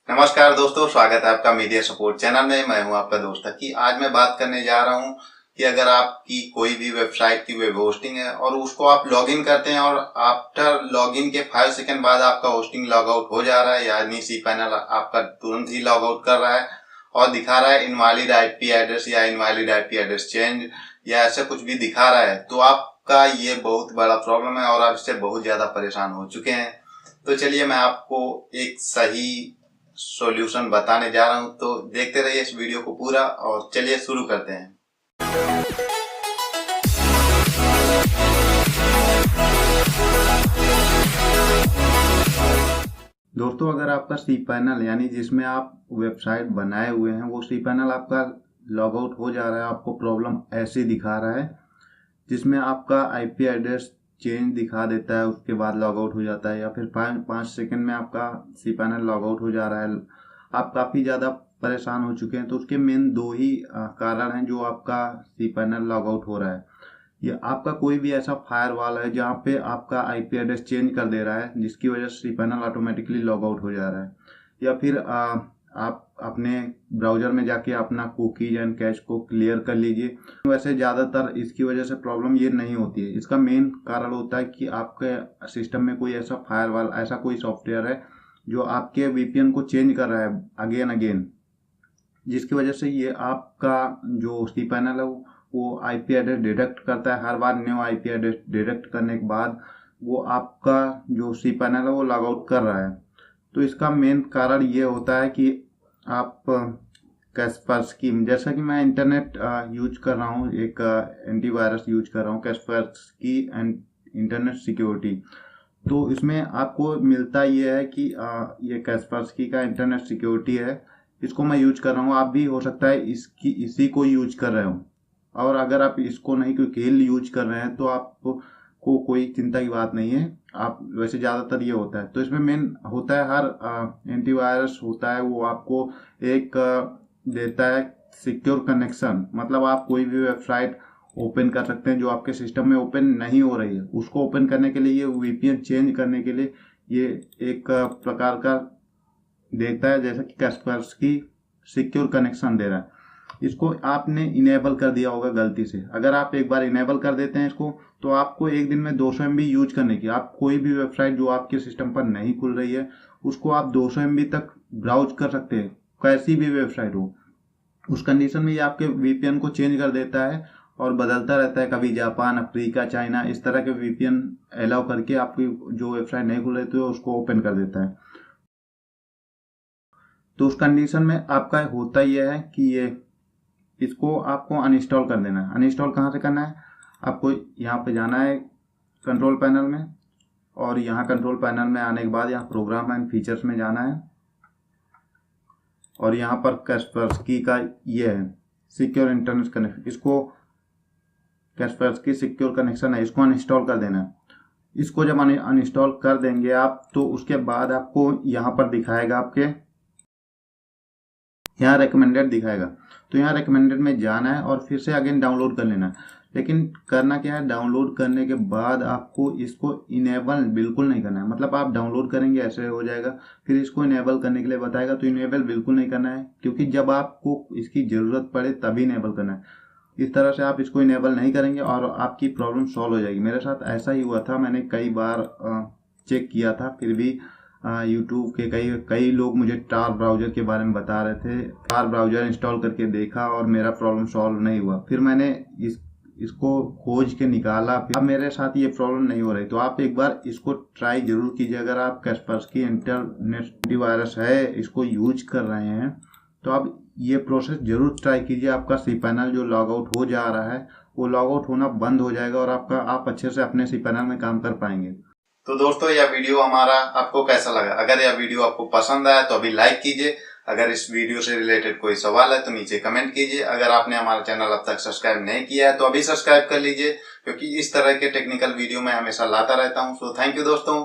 नमस्कार दोस्तों, स्वागत है आपका मीडिया सपोर्ट चैनल में। मैं हूं आपका दोस्त कि आज मैं बात करने जा रहा हूं कि अगर आपकी कोई भी वेबसाइट की वेब होस्टिंग है और उसको आप लॉगिन करते हैं और आफ्टर लॉगिन के 5 सेकंड बाद आपका होस्टिंग लॉग आउट हो जा रहा है, यानी cPanel आपका तुरंत ही लॉग आउट कर रहा है और दिखा रहा है इनवैलिड आईपी एड्रेस या इनवैलिड आईपी एड्रेस चेंज या ऐसा कुछ भी दिखा रहा है, तो आपका ये बहुत बड़ा प्रॉब्लम है और आप इससे बहुत ज्यादा परेशान हो चुके हैं। तो चलिए मैं आपको एक सही सॉल्यूशन बताने जा रहा हूं, तो देखते रहिए इस वीडियो को पूरा और चलिए शुरू करते हैं। दोस्तों, अगर आपका cPanel यानी जिसमें आप वेबसाइट बनाए हुए हैं वो cPanel आपका लॉग आउट हो जा रहा है, आपको प्रॉब्लम ऐसी दिखा रहा है जिसमें आपका आईपी एड्रेस चेंज दिखा देता है, उसके बाद लॉग आउट हो जाता है, या फिर 5 सेकंड में आपका cPanel लॉग आउट हो जा रहा है, आप काफ़ी ज़्यादा परेशान हो चुके हैं। तो उसके मेन दो ही कारण हैं जो आपका cPanel लॉग आउट हो रहा है। ये आपका कोई भी ऐसा फायरवॉल है जहाँ पे आपका आईपी एड्रेस चेंज कर दे रहा है जिसकी वजह से cPanel ऑटोमेटिकली लॉग आउट हो जा रहा है, या फिर आप अपने ब्राउजर में जाके अपना कुकीज एंड कैश को क्लियर कर लीजिए। वैसे ज़्यादातर इसकी वजह से प्रॉब्लम ये नहीं होती है। इसका मेन कारण होता है कि आपके सिस्टम में कोई ऐसा फायरवॉल, ऐसा कोई सॉफ्टवेयर है जो आपके वीपीएन को चेंज कर रहा है अगेन अगेन, जिसकी वजह से ये आपका जो cPanel है वो आईपी एड्रेस डिटेक्ट करता है। हर बार न्यू आईपी एड्रेस डिटेक्ट करने के बाद वो आपका जो cPanel है वो लॉग आउट कर रहा है। तो इसका मेन कारण ये होता है कि आप कैस्पर्स्की, जैसा कि मैं इंटरनेट यूज कर रहा हूँ, एक एंटीवायरस यूज कर रहा हूँ कैस्पर्स्की एंड इंटरनेट सिक्योरिटी, तो इसमें आपको मिलता ये है कि ये कैस्पर्स्की का इंटरनेट सिक्योरिटी है, इसको मैं यूज कर रहा हूँ। आप भी हो सकता है इसी को यूज कर रहे हो, और अगर आप इसको नहीं कोई केल यूज कर रहे हैं तो आपको कोई चिंता की बात नहीं है। आप वैसे ज़्यादातर ये होता है, तो इसमें मेन होता है हर एंटीवायरस होता है वो आपको एक देता है सिक्योर कनेक्शन, मतलब आप कोई भी वेबसाइट ओपन कर सकते हैं जो आपके सिस्टम में ओपन नहीं हो रही है, उसको ओपन करने के लिए, ये वीपीएन चेंज करने के लिए ये एक प्रकार का देता है, जैसा कि कैस्पर्स्की सिक्योर कनेक्शन दे रहा है। इसको आपने इनेबल कर दिया होगा गलती से। अगर आप एक बार इनेबल कर देते हैं इसको, तो आपको एक दिन में 200 MB यूज करने की, आप कोई भी वेबसाइट जो आपके सिस्टम पर नहीं खुल रही है उसको आप 200 MB तक ब्राउज कर सकते हैं, कैसी भी वेबसाइट हो। उस कंडीशन में ये आपके वीपीएन को चेंज कर देता है और बदलता रहता है, कभी जापान, अफ्रीका, चाइना, इस तरह के वीपीएन अलाउ करके आपकी जो वेबसाइट नहीं खुल रही थी उसको ओपन कर देता है। तो उस कंडीशन में आपका होता यह है कि ये इसको आपको अनइंस्टॉल कर देना है। अनइंस्टॉल कहाँ से करना है? आपको यहाँ पे जाना है कंट्रोल पैनल में, और यहाँ कंट्रोल पैनल में आने के बाद यहाँ प्रोग्राम एंड फीचर्स में जाना है, और यहाँ पर कैस्पर्स्की का ये है सिक्योर इंटरनेट कनेक्शन, इसको कैस्पर्स्की सिक्योर कनेक्शन है, इसको अनइंस्टॉल कर देना है। इसको जब अनइंस्टॉल कर देंगे आप, तो उसके बाद आपको यहाँ पर दिखाएगा, आपके यहाँ रिकमेंडेड दिखाएगा, तो यहाँ रिकमेंडेड में जाना है और फिर से अगेन डाउनलोड कर लेना है। लेकिन करना क्या है, डाउनलोड करने के बाद आपको इसको इनेबल बिल्कुल नहीं करना है, मतलब आप डाउनलोड करेंगे ऐसे हो जाएगा, फिर इसको इनेबल करने के लिए बताएगा, तो इनेबल बिल्कुल नहीं करना है, क्योंकि जब आपको इसकी ज़रूरत पड़े तभी इनेबल करना है। इस तरह से आप इसको इनेबल नहीं करेंगे और आपकी प्रॉब्लम सॉल्व हो जाएगी। मेरे साथ ऐसा ही हुआ था, मैंने कई बार चेक किया था, फिर भी यूट्यूब के कई लोग मुझे टार ब्राउज़र के बारे में बता रहे थे। टार ब्राउज़र इंस्टॉल करके देखा और मेरा प्रॉब्लम सॉल्व नहीं हुआ। फिर मैंने इसको खोज के निकाला, फिर अब मेरे साथ ये प्रॉब्लम नहीं हो रही। तो आप एक बार इसको ट्राई जरूर कीजिए। अगर आप कैस्पर्स्की इंटरनेट एंटीवायरस है इसको यूज कर रहे हैं तो आप ये प्रोसेस जरूर ट्राई कीजिए। आपका cPanel जो लॉग आउट हो जा रहा है वो लॉग आउट होना बंद हो जाएगा और आप अच्छे से अपने cPanel में काम कर पाएंगे। तो दोस्तों, यह वीडियो हमारा आपको कैसा लगा? अगर यह वीडियो आपको पसंद आया तो अभी लाइक कीजिए। अगर इस वीडियो से रिलेटेड कोई सवाल है तो नीचे कमेंट कीजिए। अगर आपने हमारा चैनल अब तक सब्सक्राइब नहीं किया है तो अभी सब्सक्राइब कर लीजिए, क्योंकि इस तरह के टेक्निकल वीडियो मैं हमेशा लाता रहता हूं। सो थैंक यू दोस्तों।